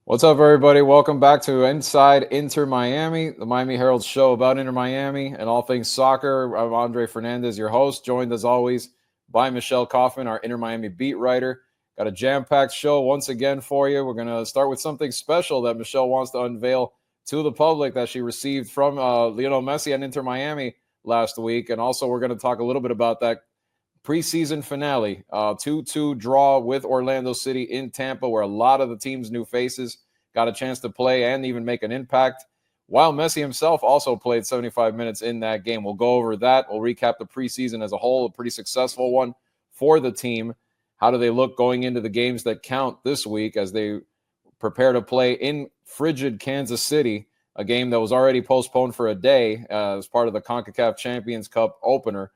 What's up, everybody? Welcome back to Inside Inter Miami, the Miami Herald show about Inter Miami and all things soccer. I'm Andre Fernandez, your host, joined as always by Michelle Kaufman, our Inter Miami beat writer. Got a jam-packed show once again for you. We're going to start with something special that Michelle wants to unveil to the public that she received from Lionel Messi and Inter Miami last week. And also we're going to talk a little bit about that preseason finale, 2-2 draw with Orlando City in Tampa, where a lot of the team's new faces got a chance to play and even make an impact, while Messi himself also played 75 minutes in that game. We'll go over that. We'll recap the preseason as a whole, a pretty successful one for the team. How do they look going into the games that count this week as they prepare to play in frigid Kansas City, a game that was already postponed for a day as part of the CONCACAF Champions Cup opener.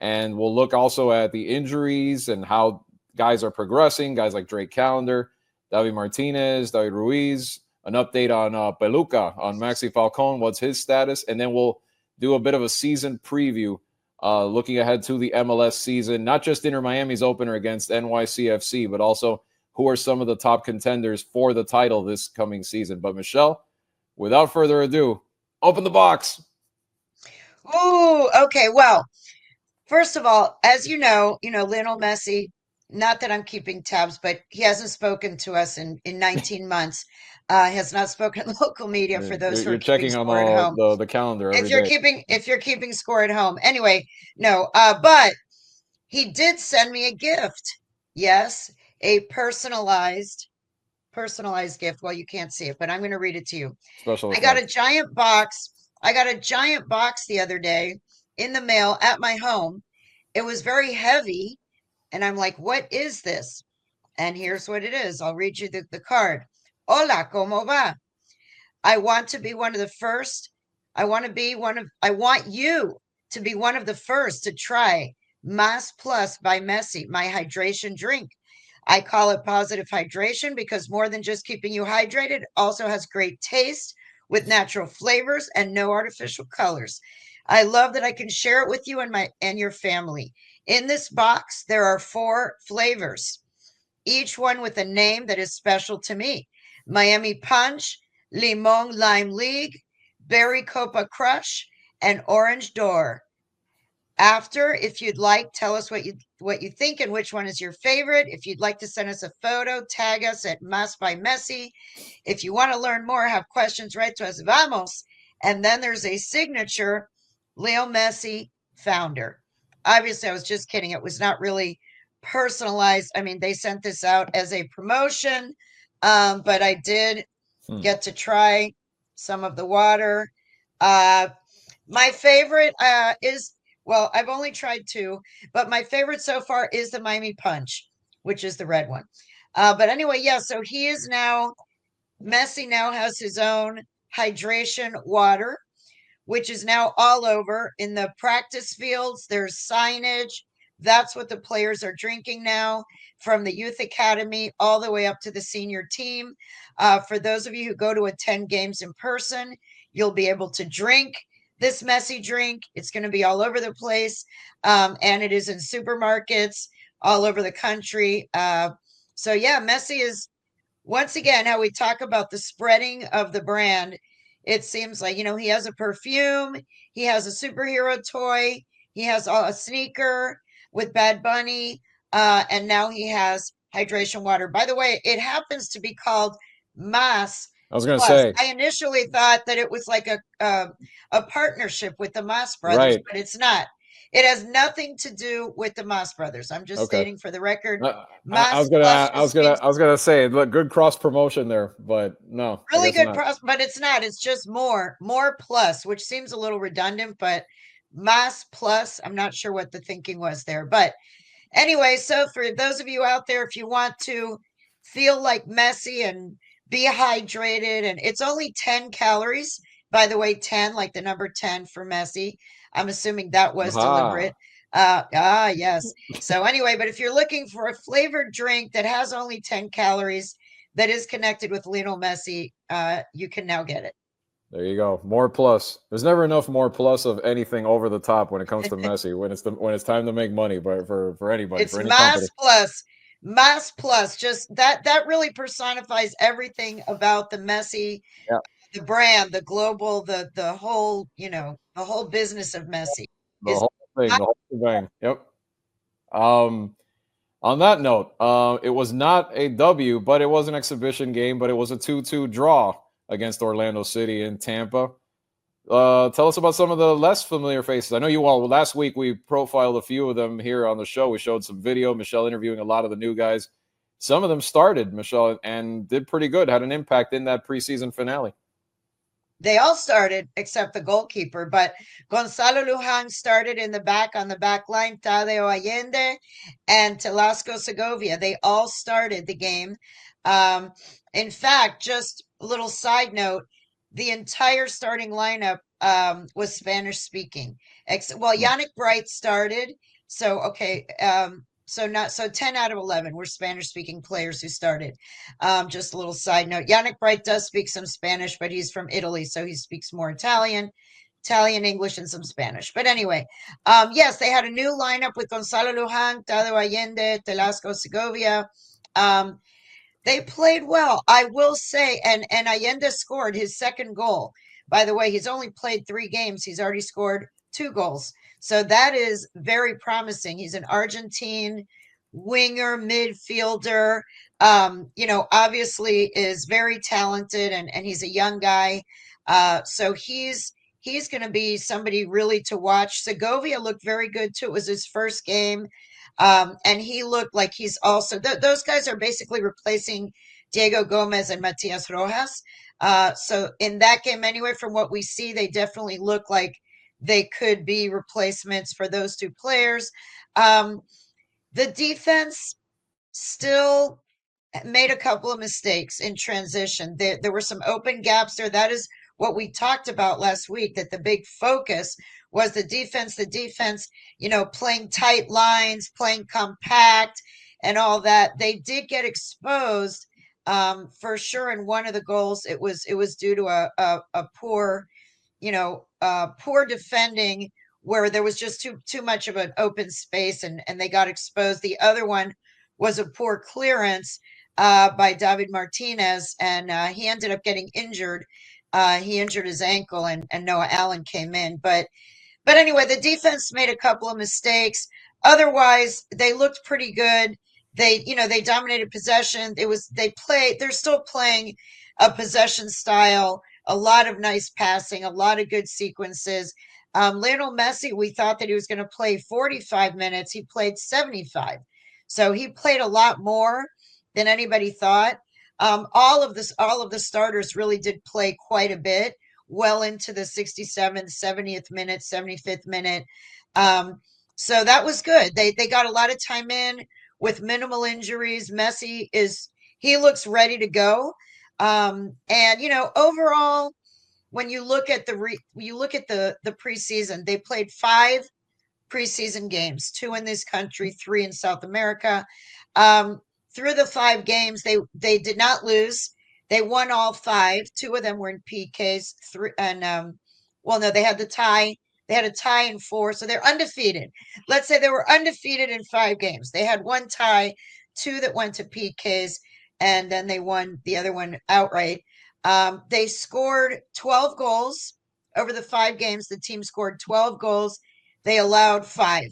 And we'll look also at the injuries and how guys are progressing, guys like Drake Callender, David Martinez, David Ruiz, an update on Peluca, on Maxi Falcon, what's his status, and then we'll do a bit of a season preview looking ahead to the MLS season, not just Inter Miami's opener against NYCFC, but also who are some of the top contenders for the title this coming season. But Michelle, without further ado, open the box. Ooh, okay. Well, first of all, as Lionel Messi, not that I'm keeping tabs, but he hasn't spoken to us in 19 months. Has not spoken to local media for those who are You're keeping checking on score at home. the calendar every day. If you're keeping score at home. Anyway, no, but he did send me a gift. Yes, a personalized gift. Well, you can't see it, but I'm going to read it to you. Special I got effects. a giant box. I got a giant box the other day in the mail at my home. It was very heavy. And I'm like, what is this? And here's what it is. I'll read you the card. Hola, ¿cómo va? I want to be one of the first. I want you to be one of the first to try Mas Plus by Messi, my hydration drink. I call it positive hydration because more than just keeping you hydrated, it also has great taste with natural flavors and no artificial colors. I love that I can share it with you and your family. In this box, there are 4 flavors, each one with a name that is special to me. Miami Punch, Limon Lime League, Berry Copa Crush, and Orange Door. After, if you'd like, tell us what you think and which one is your favorite. If you'd like to send us a photo, tag us at Mas by Messi. If you want to learn more, have questions, write to us. Vamos. And then there's a signature, Leo Messi, founder. Obviously, I was just kidding. It was not really personalized. I mean, they sent this out as a promotion, but I did get to try some of the water. My favorite is, well, I've only tried 2, but my favorite so far is the Miami Punch, which is the red one. But anyway, yeah, so Messi now has his own hydration water, which is now all over in the practice fields. There's signage. That's what the players are drinking now, from the youth academy all the way up to the senior team. For those of you who go to attend games in person, you'll be able to drink this Messi drink. It's going to be all over the place. And it is in supermarkets all over the country. So yeah, Messi is, once again, how we talk about the spreading of the brand. It seems like, he has a perfume, he has a superhero toy, he has a sneaker with Bad Bunny, and now he has hydration water. By the way, it happens to be called Mas I was going to Plus. say, I initially thought that it was like a partnership with the Mas brothers, right. but it's not. It has nothing to do with the Mas brothers. I'm just Okay. stating for the record. I was Mas gonna, Plus I was just gonna, means I was gonna say, look, good cross promotion there, but no, I really guess good not. pros, but it's not. It's just more plus, which seems a little redundant, but Mas Plus, I'm not sure what the thinking was there. But anyway, so for those of you out there, if you want to feel like Messi and be hydrated, and it's only 10 calories, by the way, 10, like the number 10 for Messi. I'm assuming that was deliberate. Aha. Yes. So anyway, but if you're looking for a flavored drink that has only 10 calories that is connected with Lionel Messi, you can now get it. There you go. More plus. There's never enough more plus of anything over the top when it comes to Messi. When it's time to make money, but for anybody, It's for any company. Mas Plus. Mas plus, just that really personifies everything about the Messi, Yeah, the brand, the global, the whole, the whole business of Messi the is whole thing, the whole thing. Yep. Um, on that note, it was not a W, but it was an exhibition game, but it was a 2-2 draw against Orlando City in Tampa. Tell us about some of the less familiar faces. I know you all last week we profiled a few of them here on the show. We showed some video, Michelle interviewing a lot of the new guys. Some of them started, Michelle, and did pretty good, had an impact in that preseason finale. they all started except the goalkeeper, but Gonzalo Lujan started in the back on the back line, Tadeo Allende and Telasco Segovia. They all started the game. Um, in fact, just a little side note, the entire starting lineup was Spanish speaking. Well, Hmm. Yannick Bright started. So, okay. So 10 out of 11 were Spanish speaking players who started. Just a little side note. Yannick Bright does speak some Spanish, but he's from Italy, so he speaks more Italian, English, and some Spanish. But anyway, yes, they had a new lineup with Gonzalo Lujan, Tado Allende, Telasco Segovia. Um, they played well, I will say, and Allende scored his second goal. By the way, he's only played 3 games. He's already scored 2 goals. So that is very promising. He's an Argentine winger, midfielder. Obviously is very talented and he's a young guy. So he's going to be somebody really to watch. Segovia looked very good too. It was his first game. And he looked like he's also those guys are basically replacing Diego Gomez and Matias Rojas. So in that game, anyway, from what we see, they definitely look like they could be replacements for those 2 players. Um, the defense still made a couple of mistakes in transition. There were some open gaps there. That is what we talked about last week, that the big focus was the defense, playing tight lines, playing compact and all that. They did get exposed for sure in one of the goals. It was due to a poor poor defending where there was just too much of an open space and they got exposed. The other one was a poor clearance by David Martinez, and he ended up getting injured. He injured his ankle, and Noah Allen came in. But anyway, the defense made a couple of mistakes. Otherwise, they looked pretty good. They dominated possession. They're still playing a possession style, a lot of nice passing, a lot of good sequences. Lionel Messi, we thought that he was going to play 45 minutes. He played 75. So he played a lot more than anybody thought. All of the starters really did play quite a bit, well into the 67th, 70th minute, 75th minute. Um, so that was good. They got a lot of time in with minimal injuries. He looks ready to go. And overall, when you look at the preseason, they played 5 preseason games, 2 in this country, 3 in South America. Um, through the 5 games, they did not lose. They won all 5. 2 of them were in PKs. Three and well, no, they had the tie. They had a tie in 4, so they're undefeated. Let's say they were undefeated in 5 games. They had 1 tie, 2 that went to PKs, and then they won the other one outright. They scored 12 goals over the 5 games. The team scored 12 goals. They allowed 5.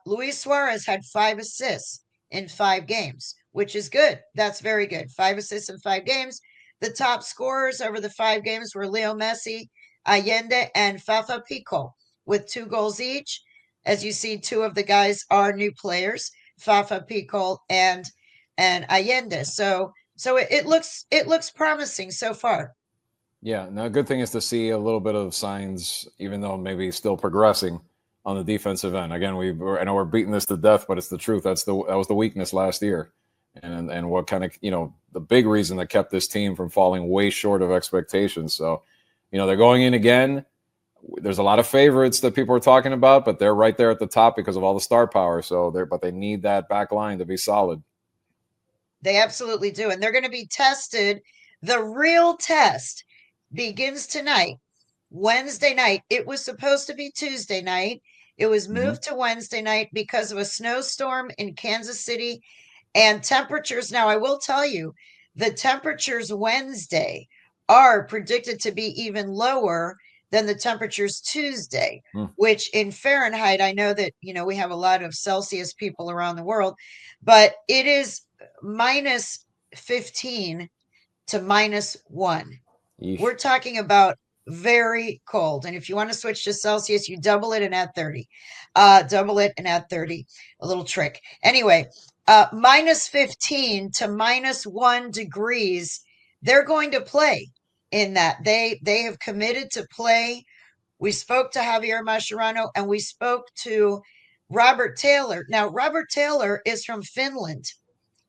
Luis Suarez had 5 assists in 5 games, which is good. That's very good. 5 assists in 5 games. The top scorers over the 5 games were Leo Messi, Allende, and Fafa Pico with 2 goals each. As you see, 2 of the guys are new players, Fafa Pico and Allende. So it looks promising so far. Yeah, no, good thing is to see a little bit of signs, even though maybe still progressing on the defensive end. Again, I know we're beating this to death, but it's the truth. That was the weakness last year, and what kind of the big reason that kept this team from falling way short of expectations. So, they're going in again. There's a lot of favorites that people are talking about, but they're right there at the top because of all the star power. So but they need that back line to be solid. They absolutely do. And they're going to be tested. The real test begins tonight, Wednesday night. It was supposed to be Tuesday night. It was Mm-hmm. moved to Wednesday night because of a snowstorm in Kansas City And temperatures, now I will tell you, the temperatures Wednesday are predicted to be even lower than the temperatures Tuesday, which in Fahrenheit, I know that, we have a lot of Celsius people around the world, but it is minus 15 to -1. Yeesh. We're talking about very cold. And if you want to switch to Celsius, you double it and add 30. Double it and add 30. A little trick. Anyway, -15 to -1 degrees, they're going to play in that. They have committed to play. We spoke to Javier Mascherano and we spoke to Robert Taylor. Now, Robert Taylor is from Finland.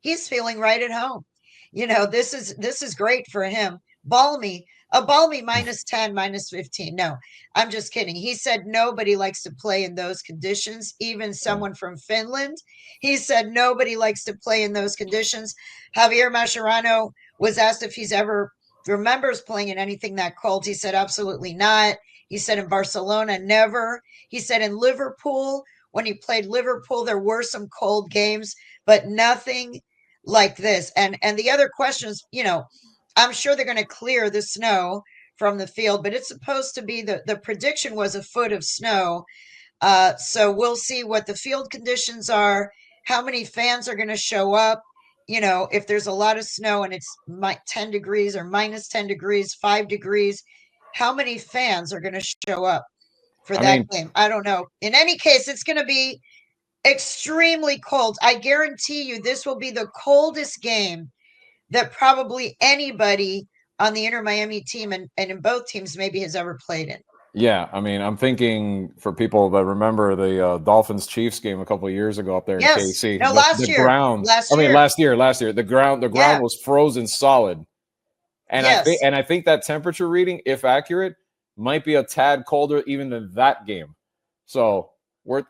He's feeling right at home. This is great for him. Balmy, a balmy -10, -15. No, I'm just kidding. He said nobody likes to play in those conditions, even someone from Finland. He said nobody likes to play in those conditions. Javier Mascherano was asked if he's ever remembers playing in anything that cold. He said absolutely not. He said in Barcelona, never. He said in Liverpool, when he played Liverpool, there were some cold games, but nothing like this. And the other questions, I'm sure they're going to clear the snow from the field, but it's supposed to be the prediction was a foot of snow. So we'll see what the field conditions are, how many fans are going to show up. If there's a lot of snow and it's 10 degrees or -10 degrees, 5 degrees, how many fans are going to show up for that game? I don't know. In any case, it's going to be extremely cold. I guarantee you this will be the coldest game that probably anybody on the Inter Miami team and in both teams maybe has ever played in. Yeah, I'm thinking for people that remember the Dolphins Chiefs game a couple of years ago up there in KC. No, last year. Ground. Last year. The ground was frozen solid. And I think that temperature reading, if accurate, might be a tad colder even than that game. So we're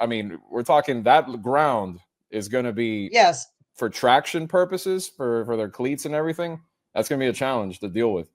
talking that ground is going to be for traction purposes for their cleats and everything. That's going to be a challenge to deal with.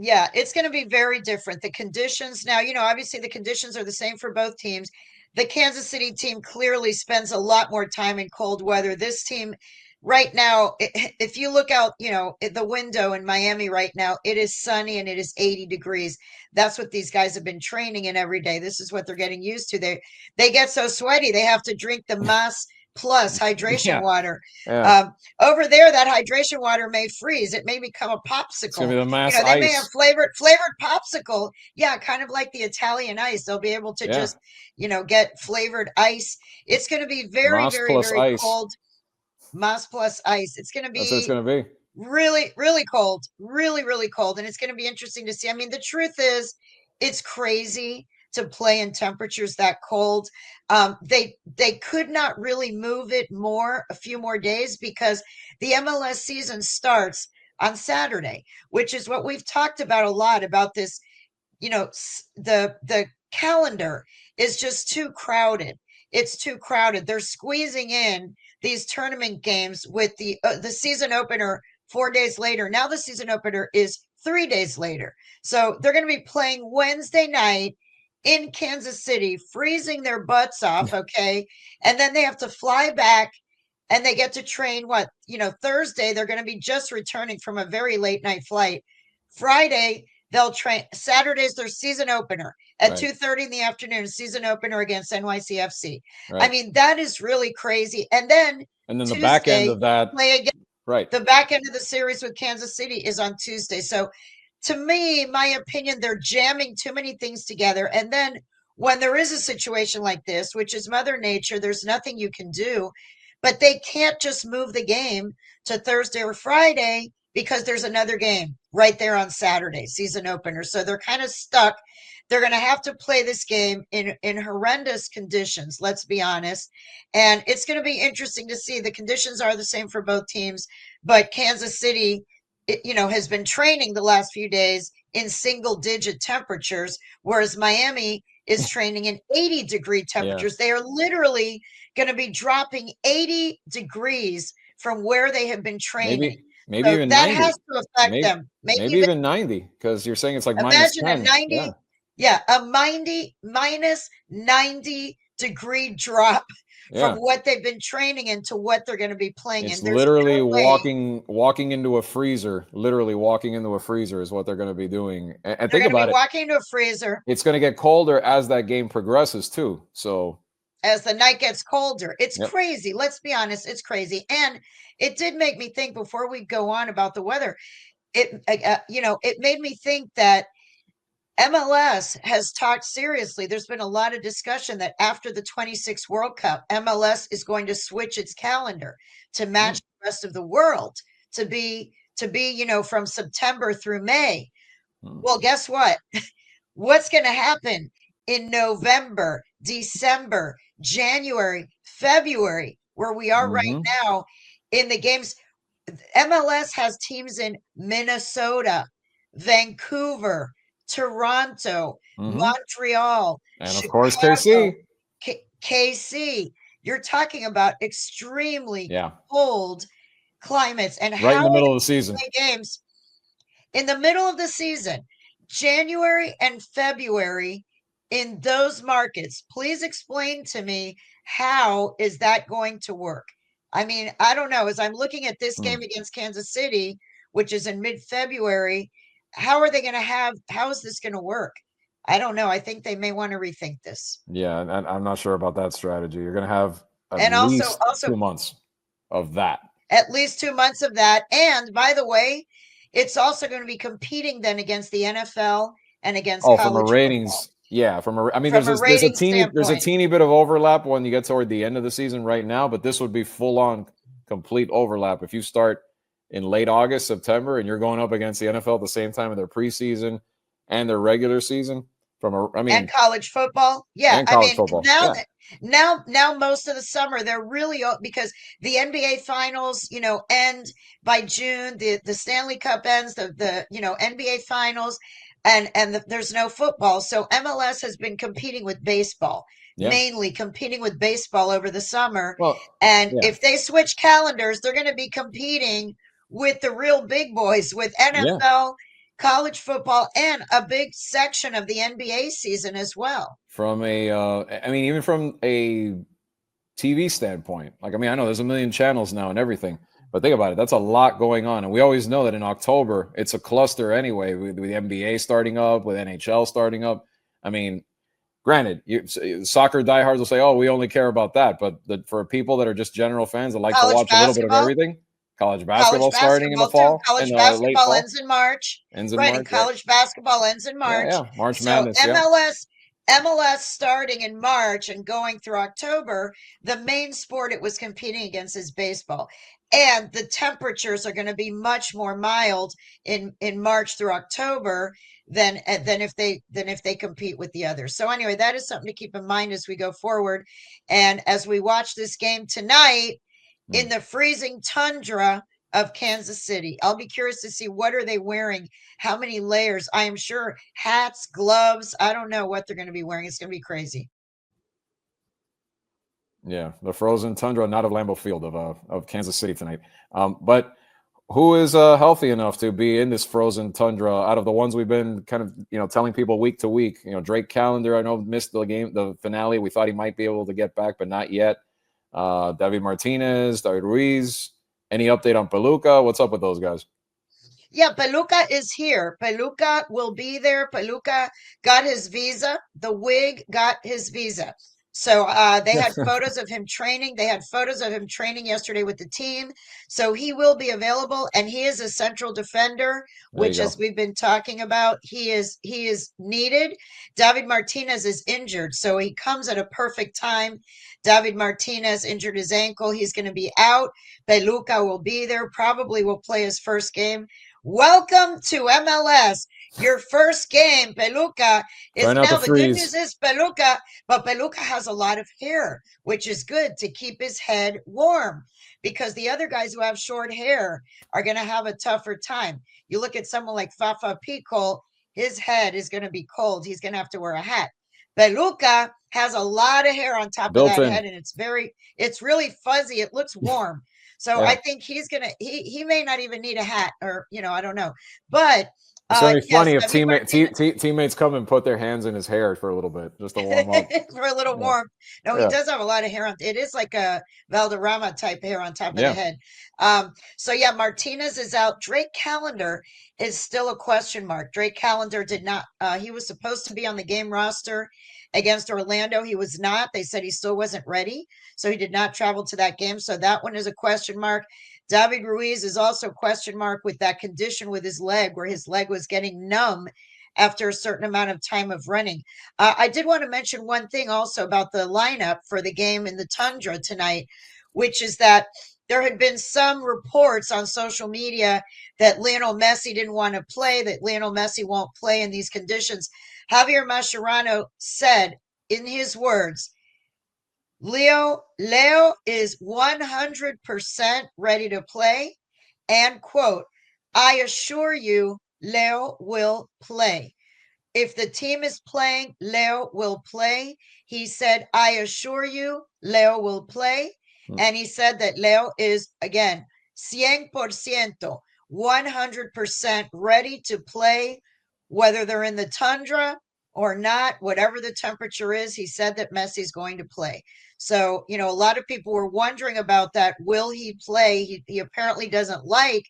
Yeah, it's going to be very different. The conditions now, obviously the conditions are the same for both teams. The Kansas City team clearly spends a lot more time in cold weather. This team right now, if you look out, the window in Miami right now, it is sunny and it is 80 degrees. That's what these guys have been training in every day. This is what they're getting used to. They get so sweaty, they have to drink the Mas Plus hydration water. Yeah. Over there, that hydration water may freeze. It may become a popsicle. It's gonna be the Mas they ice. may have flavored popsicle. Yeah, kind of like the Italian ice. They'll be able to just, get flavored ice. It's going to be very, Mas very, very ice. cold. Mas plus ice. It's going to be. That's what it's going to be. Really, really cold. Really, really cold. And it's going to be interesting to see. I mean, the truth is, it's crazy to play in temperatures that cold. They could not really move it a few more days because the MLS season starts on Saturday, which is what we've talked about a lot about this. The calendar is just too crowded. It's too crowded. They're squeezing in these tournament games with the season opener 4 days later. Now the season opener is 3 days later. So they're going to be playing Wednesday night in Kansas City, freezing their butts off, okay? And then they have to fly back and they get to train Thursday, they're going to be just returning from a very late night flight. Friday, they'll train. Saturday's their season opener at 2:30 in the afternoon, season opener against NYCFC. Right. I mean, that is really crazy. And then Tuesday, the back end of that, play again. Right. The back end of the series with Kansas City is on Tuesday. So to me, my opinion, they're jamming too many things together. And then when there is a situation like this, which is Mother Nature, there's nothing you can do. But they can't just move the game to Thursday or Friday because there's another game right there on Saturday, season opener. So they're kind of stuck. They're going to have to play this game in horrendous conditions, let's be honest. And it's going to be interesting to see. The conditions are the same for both teams, but Kansas City, has been training the last few days in single-digit temperatures, whereas Miami is training in 80-degree temperatures. Yeah. They are literally going to be dropping 80 degrees from where they have been training. Maybe so even that 90. Has to affect them. Maybe even 90, because you're saying it's like minus 10. Imagine a 90, a minus 90 degree drop from Yeah. what they've been training into what they're going to be playing in. It's There's literally no way walking into a freezer. Literally walking into a freezer is what they're going to be doing. And they're think going to be about it. walking into a freezer It's going to get colder as that game progresses too. So, as the night gets colder. It's yep. crazy. Let's be honest. It's crazy. And it did make me think before we go on about the weather. It made me think that MLS has talked seriously. There's been a lot of discussion that after the 26 World Cup, MLS is going to switch its calendar to match Mm. the rest of the world to be from September through May. Mm. Well, guess what? What's going to happen in November, December, January, February, where we are right Mm-hmm. now in the games? MLS has teams in Minnesota, Vancouver, Toronto, Mm-hmm. Montreal, And of course, Chicago, KC. KC. You're talking about extremely Yeah. cold climates. And Right in how the are they middle of the going to season. play games in the middle of the season, January and February, in those markets? Please explain to me, how is that going to work? I mean, I don't know. As I'm looking at this Hmm. game against Kansas City, which is in mid-February, how is this going to work? I don't know. I think they may want to rethink this. Yeah, and I'm not sure about that strategy. You're going to have at And also, least 2 months of that. at least 2 months of that. And by the way, it's also going to be competing then against the NFL and against Oh, from a college football ratings, yeah, I mean, from a there's a rating standpoint. teeny bit of overlap when you get toward the end of the season right now, but this would be full on complete overlap if you start in late August, September, and you're going up against the NFL at the same time in their preseason and their regular season. I And mean, college football. Yeah, and I college mean, football. Yeah, now most of the summer they're really because the NBA finals, end by June. The Stanley Cup ends. The NBA finals, and there's no football. So MLS has been competing with baseball, yeah. mainly competing with baseball over the summer. Well, And yeah, if they switch calendars, they're going to be competing with the real big boys, with yeah. NFL, college football, and a big section of the NBA season as well. From I mean, even from a TV standpoint, like, I mean, I know there's a million channels now and everything, but think about it. That's a lot going on. And we always know that in October, it's a cluster anyway, with the NBA starting up, with NHL starting up. I mean, granted, soccer diehards will say, oh, we only care about that. But for people that are just general fans that like to College watch a little bit of basketball, everything, college college basketball starting in the basketball too. fall, in College the late basketball fall, ends in March. ends in Right, and March, right? college basketball ends in Yeah, March. yeah. March So Madness, yeah. MLS starting in March and going through October, the main sport it was competing against is baseball. And the temperatures are going to be much more mild in March through October than if they compete with the others. So anyway, that is something to keep in mind as we go forward. And as we watch this game tonight in Mm. the freezing tundra of Kansas City, I'll be curious to see what are they wearing, how many layers. I am sure hats, gloves. I don't know what they're going to be wearing. It's going to be crazy. Yeah, the frozen tundra, not of Lambeau Field, of Kansas City tonight. But who is healthy enough to be in this frozen tundra out of the ones we've been kind of telling people week to week? Drake Callender, I know, missed the finale. We thought he might be able to get back, but not yet. David Martinez, David Ruiz. Any update on Peluca? What's up with those guys? Yeah, Peluca is here. Peluca will be there. Peluca got his visa. The wig got his visa. So they had photos of him training. They had photos of him training yesterday with the team. So he will be available, and he is a central defender, There you which, as go. we've been talking about, he is needed. David Martinez is injured, so he comes at a perfect time. David Martinez injured his ankle. He's going to be out. Peluca will be there. Probably will play his first game. Welcome to MLS. Your first game, Peluca, Try is not to now. The good freeze. news is Peluca, but Peluca has a lot of hair, which is good to keep his head warm, because the other guys who have short hair are going to have a tougher time. You look at someone like Fafa Pico, his head is going to be cold. He's going to have to wear a hat. Peluca has a lot of hair on top of Built that in. head, and it's really fuzzy. It looks warm. So Yeah. I think he may not even need a hat, or I don't know. But It's gonna be Yes, funny if David Martinez. teammates come and put their hands in his hair for a little bit just to warm up. For a little Yeah, warmth. No, he yeah, does have a lot of hair on. It is like a Valderrama type hair on top of the yeah. head. So yeah, Martinez is out. Drake Callender is still a question mark. Drake Callender did not. He was supposed to be on the game roster against Orlando. He was not. They said he still wasn't ready, so he did not travel to that game. So that one is a question mark. David Ruiz is also a question mark with that condition with his leg, where his leg was getting numb after a certain amount of time of running. I did want to mention one thing also about the lineup for the game in the Tundra tonight, which is that there had been some reports on social media that Lionel Messi didn't want to play, that Lionel Messi won't play in these conditions. Javier Mascherano said in his words, Leo is 100% ready to play, and quote, I assure you, Leo will play. If the team is playing, Leo will play. He said, I assure you, Leo will play. Mm. And he said that Leo is, again, 100%, 100% ready to play, whether they're in the tundra or not, whatever the temperature is. He said that Messi's going to play. So, a lot of people were wondering about that. Will he play? He apparently doesn't like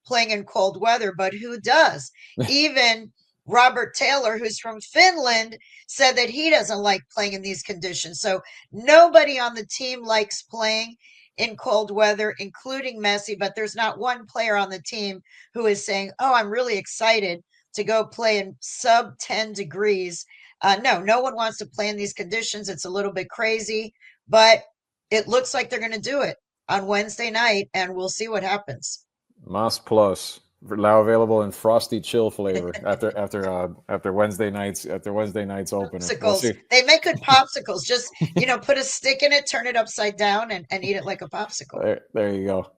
playing in cold weather, but who does? Even Robert Taylor, who's from Finland, said that he doesn't like playing in these conditions. So nobody on the team likes playing in cold weather, including Messi, but there's not one player on the team who is saying, oh, I'm really excited to go play in sub 10 degrees. No one wants to play in these conditions. It's a little bit crazy, but it looks like they're going to do it on Wednesday night, and we'll see what happens. Mas Plus now available in frosty chill flavor after Wednesday night's opener. We'll Popsicles. see. They make good popsicles. Just, put a stick in it, turn it upside down, and eat it like a popsicle. There you go.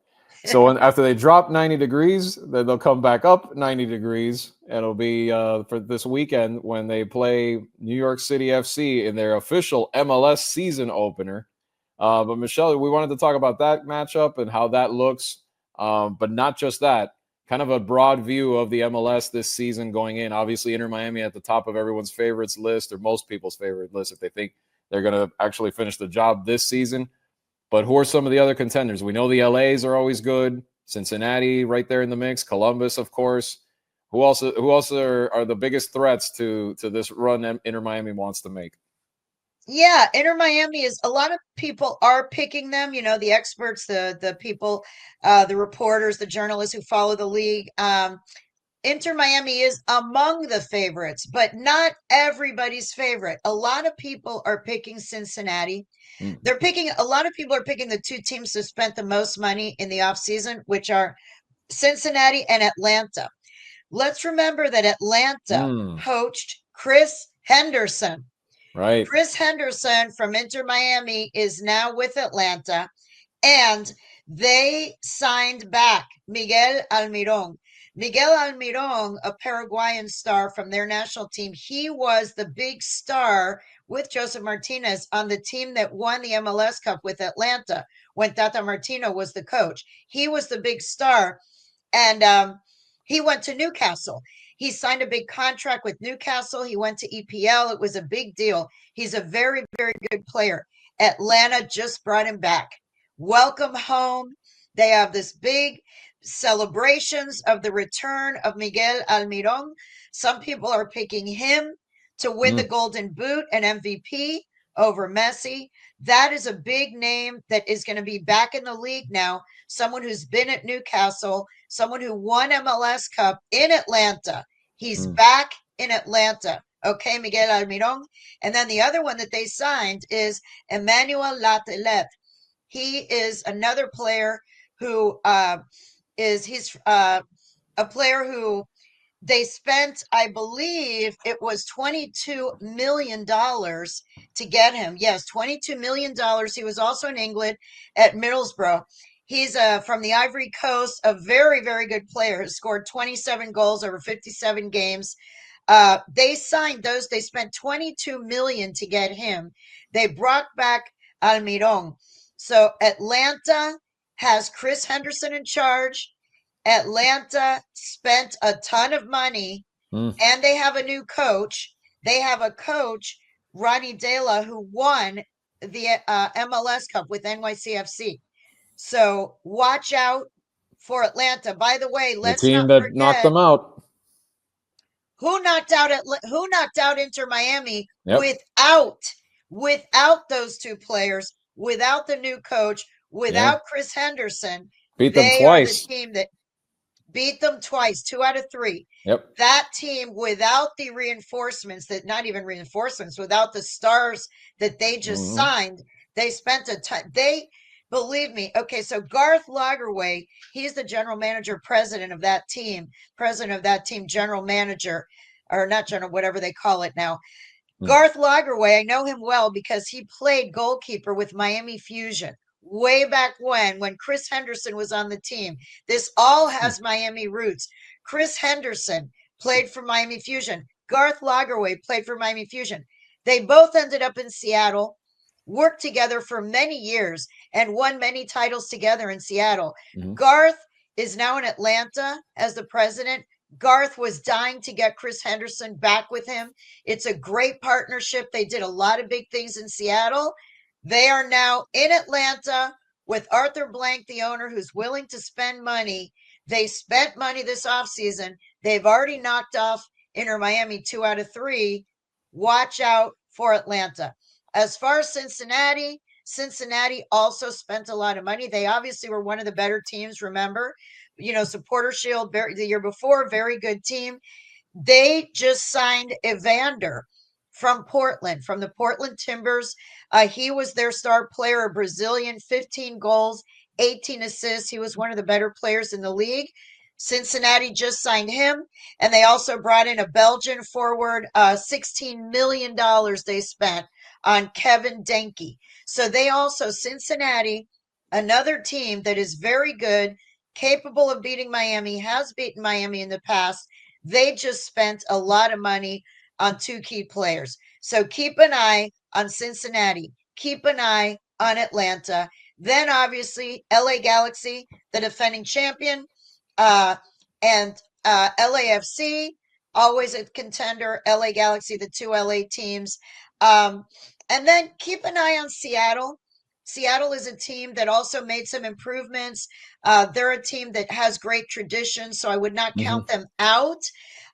So after they drop 90 degrees, then they'll come back up 90 degrees, and it'll be for this weekend when they play New York City FC in their official MLS season opener. But Michelle, we wanted to talk about that matchup and how that looks, but not just that. Kind of a broad view of the MLS this season going in. Obviously, Inter Miami at the top of everyone's favorites list, or most people's favorite list, if they think they're going to actually finish the job this season. But who are some of the other contenders? We know the LAs are always good. Cincinnati right there in the mix. Columbus, of course. Who else are the biggest threats to this run Inter Miami wants to make? Yeah, Inter Miami is, a lot of people are picking them, the experts, the people, the reporters, the journalists who follow the league. Inter Miami is among the favorites, but not everybody's favorite. A lot of people are picking Cincinnati. Mm. A lot of people are picking the two teams that spent the most money in the offseason, which are Cincinnati and Atlanta. Let's remember that Atlanta Mm. poached Chris Henderson. Right. Chris Henderson from Inter Miami is now with Atlanta, and they signed back Miguel Almiron. Miguel Almiron, a Paraguayan star from their national team, he was the big star with Joseph Martinez on the team that won the MLS Cup with Atlanta when Tata Martino was the coach. He was the big star, and he went to Newcastle. He signed a big contract with Newcastle. He went to EPL. It was a big deal. He's a very, very good player. Atlanta just brought him back. Welcome home. They have this big celebrations of the return of Miguel Almiron. Some people are picking him to win the Golden Boot and MVP over Messi. That is a big name that is going to be back in the league now. Someone who's been at Newcastle, someone who won MLS Cup in Atlanta. He's back in Atlanta. Okay, Miguel Almiron. And then the other one that they signed is Emmanuel Latelet. He is another player who he's a player who they spent, I believe it was $22 million to get him. Yes, $22 million. He was also in England at Middlesbrough. He's from the Ivory Coast, a very, very good player. Has scored 27 goals over 57 games. They signed those. They spent $22 million to get him. They brought back Almiron. So Atlanta has Chris Henderson in charge. Atlanta spent a ton of money and they have a new coach. They have a coach, Ronnie Dela, who won the MLS Cup with NYCFC. So watch out for Atlanta. By the way, The let's team not that knocked forget them out. who knocked out Inter Miami Yep. without those two players, without the new coach, Yeah. without Chris Henderson. Beat them They are the twice. team that beat them twice, 2 out of 3. Yep. That team without the reinforcements, that not even reinforcements, without the stars that they just signed, they spent a ton. They believe me. Okay, so Garth Lagerwey, he's the general manager, president of that team, general manager, or not general, whatever they call it now. Garth Lagerwey, I know him well because he played goalkeeper with Miami Fusion way back when Chris Henderson was on the team. This all has Miami roots. Chris Henderson played for Miami Fusion. Garth Lagerwey played for Miami Fusion. They both ended up in Seattle, worked together for many years, and won many titles together in Seattle. Garth is now in Atlanta as the president. Garth was dying to get Chris Henderson back with him. It's a great partnership. They did a lot of big things in Seattle. They are now in Atlanta with Arthur Blank, the owner, who's willing to spend money. They spent money this offseason. They've already knocked off Inter Miami 2 out of 3. Watch out for Atlanta. As far as Cincinnati, Cincinnati also spent a lot of money. They obviously were one of the better teams, remember? Supporter Shield the year before, very good team. They just signed Evander from Portland, from the Portland Timbers. He was their star player, a Brazilian, 15 goals, 18 assists. He was one of the better players in the league. Cincinnati just signed him, and they also brought in a Belgian forward. $16 million they spent on Kevin Denke. So they also, Cincinnati, another team that is very good, capable of beating Miami, has beaten Miami in the past. They just spent a lot of money on 2 key players. So keep an eye on Cincinnati. Keep an eye on Atlanta. Then obviously LA Galaxy, the defending champion, and LAFC, always a contender. LA Galaxy, the 2 LA teams. And then keep an eye on Seattle. Seattle is a team that also made some improvements. They're a team that has great tradition, so I would not count them out.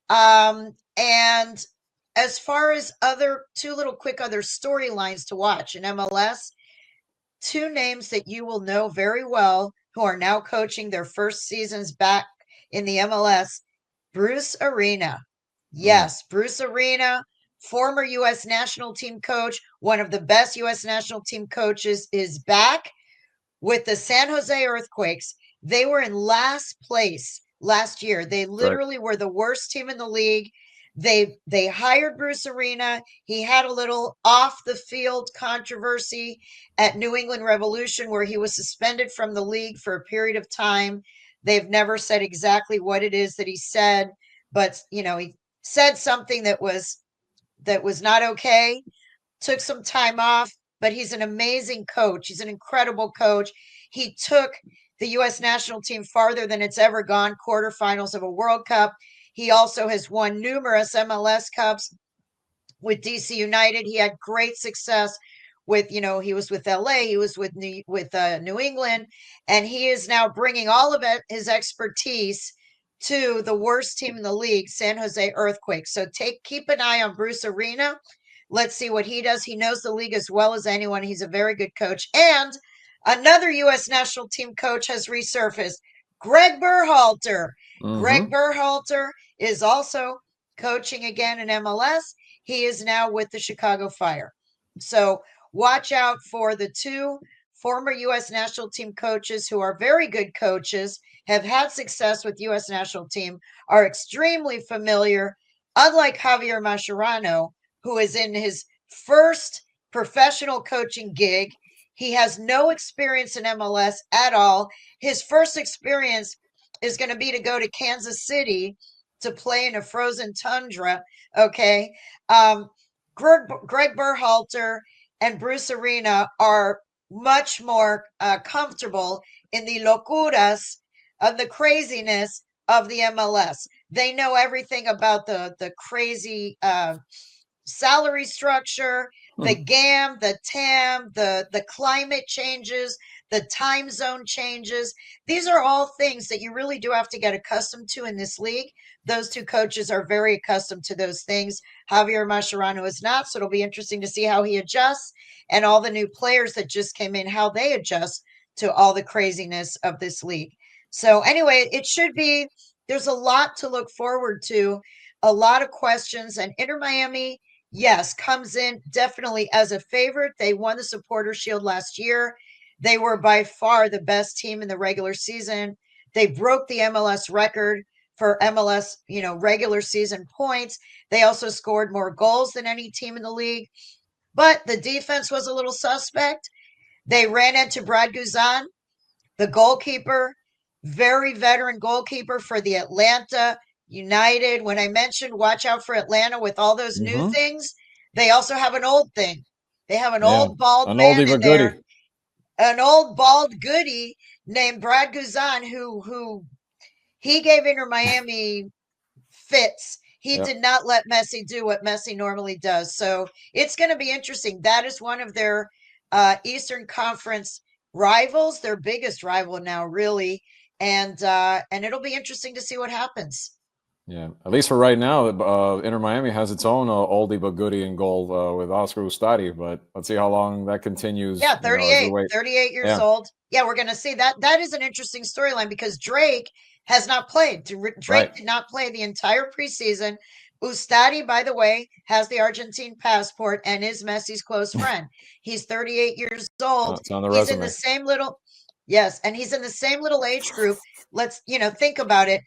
And as far as other storylines to watch in MLS, 2 names that you will know very well who are now coaching their first seasons back in the MLS. Bruce Arena. Yes, Bruce Arena, former U.S. national team coach, one of the best U.S. national team coaches, is back with the San Jose Earthquakes. They were in last place last year. They literally were the worst team in the league. They hired Bruce Arena. He had a little off the field controversy at New England Revolution where he was suspended from the league for a period of time. They've never said exactly what it is that he said, but he said something that was not okay. Took some time off, but he's an amazing coach. He's an incredible coach. He took the U.S. national team farther than it's ever gone, quarterfinals of a World Cup. He also has won numerous MLS Cups with DC United. He had great success with, he was with LA, he was with New England, and he is now bringing all of his expertise to the worst team in the league, San Jose Earthquakes. So keep an eye on Bruce Arena. Let's see what he does. He knows the league as well as anyone. He's a very good coach. And another U.S. national team coach has resurfaced, Greg Berhalter. Greg Berhalter is also coaching again in MLS. He is now with the Chicago Fire. So watch out for the 2 former U.S. national team coaches who are very good coaches, have had success with U.S. national team, are extremely familiar, unlike Javier Mascherano, who is in his first professional coaching gig. He has no experience in MLS at all. His first experience is going to be to go to Kansas City to play in a frozen tundra. Okay. Greg Berhalter and Bruce Arena are much more comfortable in the locuras of the craziness of the MLS. They know everything about the crazy salary structure, the GAM, the TAM, the climate changes, the time zone changes. These are all things that you really do have to get accustomed to in this league. Those two coaches are very accustomed to those things. Javier Mascherano is not, so it'll be interesting to see how he adjusts, and all the new players that just came in, how they adjust to all the craziness of this league. So anyway, it should be, there's a lot to look forward to, a lot of questions, and Inter Miami, yes, comes in definitely as a favorite. They won the Supporter Shield last year. They were by far the best team in the regular season. They broke the MLS record for MLS, regular season points. They also scored more goals than any team in the league. But the defense was a little suspect. They ran into Brad Guzan, the goalkeeper, very veteran goalkeeper for the Atlanta United. When I mentioned watch out for Atlanta with all those new things, they also have an old thing. They have an old bald man in there, an old bald goody named Brad Guzan, who he gave Inter Miami fits. He did not let Messi do what Messi normally does. So it's going to be interesting. That is one of their Eastern Conference rivals, their biggest rival now, really. And it'll be interesting to see what happens. Yeah, at least for right now, Inter Miami has its own oldie but goodie in goal with Oscar Ustadi, but let's see how long that continues. Yeah, 38 years old. Yeah, we're going to see that. That is an interesting storyline because Drake has not played. Drake did not play the entire preseason. Ustadi, by the way, has the Argentine passport and is Messi's close friend. He's 38 years old. It's on the he's resume. In the same little, yes, and he's in the same little age group. Let's, think about it.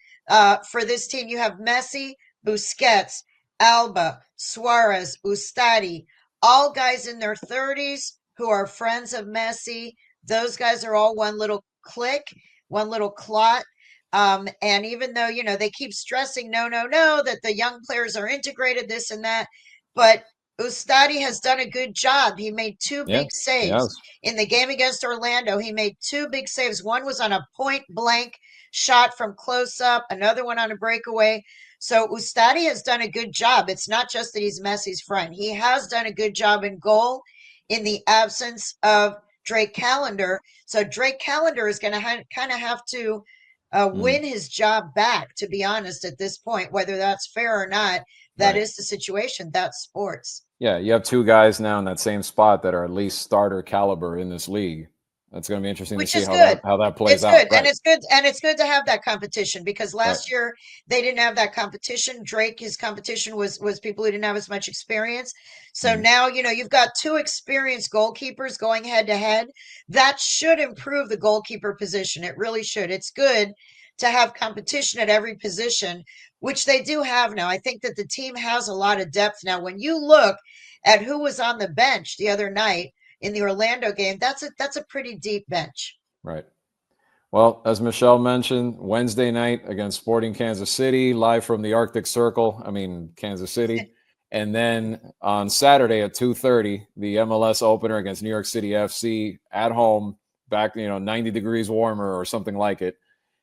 For this team, you have Messi, Busquets, Alba, Suarez, Ustadi, all guys in their 30s who are friends of Messi. Those guys are all one little clique, one little clot. And even though, they keep stressing, no, that the young players are integrated, this and that, but Ustadi has done a good job. He made two big saves in the game against Orlando. He made two big saves. One was on a point blank shot from close up, another one on a breakaway. So Ustadi has done a good job. It's not just that he's Messi's friend. He has done a good job in goal in the absence of Drake Callender. So Drake Callender is going to kind of have to win his job back, to be honest, at this point. Whether that's fair or not, that is the situation. That's sports. Yeah, you have two guys now in that same spot that are at least starter caliber in this league. That's going to be interesting to see how that plays out. Right. And it's good to have that competition because last year they didn't have that competition. Drake, his competition was people who didn't have as much experience. So now, you've got two experienced goalkeepers going head to head. That should improve the goalkeeper position. It really should. It's good to have competition at every position, which they do have now. I think that the team has a lot of depth now. When you look at who was on the bench the other night in the Orlando game, that's a pretty deep bench. Right. Well, as Michelle mentioned, Wednesday night against Sporting Kansas City, live from the Arctic Circle. Kansas City. And then on Saturday at 2:30, the MLS opener against New York City FC at home, back 90 degrees warmer or something like it.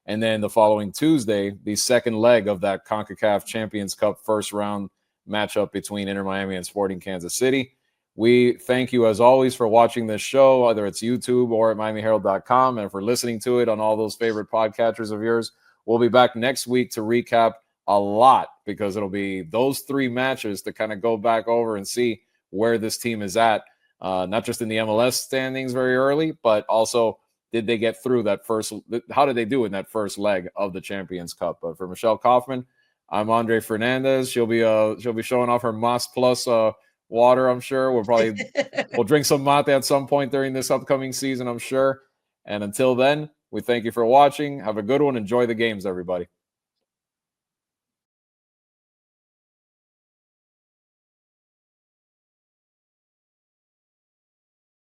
And then the following Tuesday, the second leg of that CONCACAF Champions Cup first round matchup between Inter Miami and Sporting Kansas City. We thank you, as always, for watching this show, whether it's YouTube or at MiamiHerald.com, and for listening to it on all those favorite podcatchers of yours. We'll be back next week to recap a lot because it'll be those three matches to kind of go back over and see where this team is at, not just in the MLS standings very early, but also did they get through that first, how did they do in that first leg of the Champions Cup? But for Michelle Kaufman, I'm Andre Fernandez. She'll be showing off her Mas Plus water, I'm sure. We'll drink some mate at some point during this upcoming season, I'm sure. And until then, we thank you for watching. Have a good one. Enjoy the games, everybody.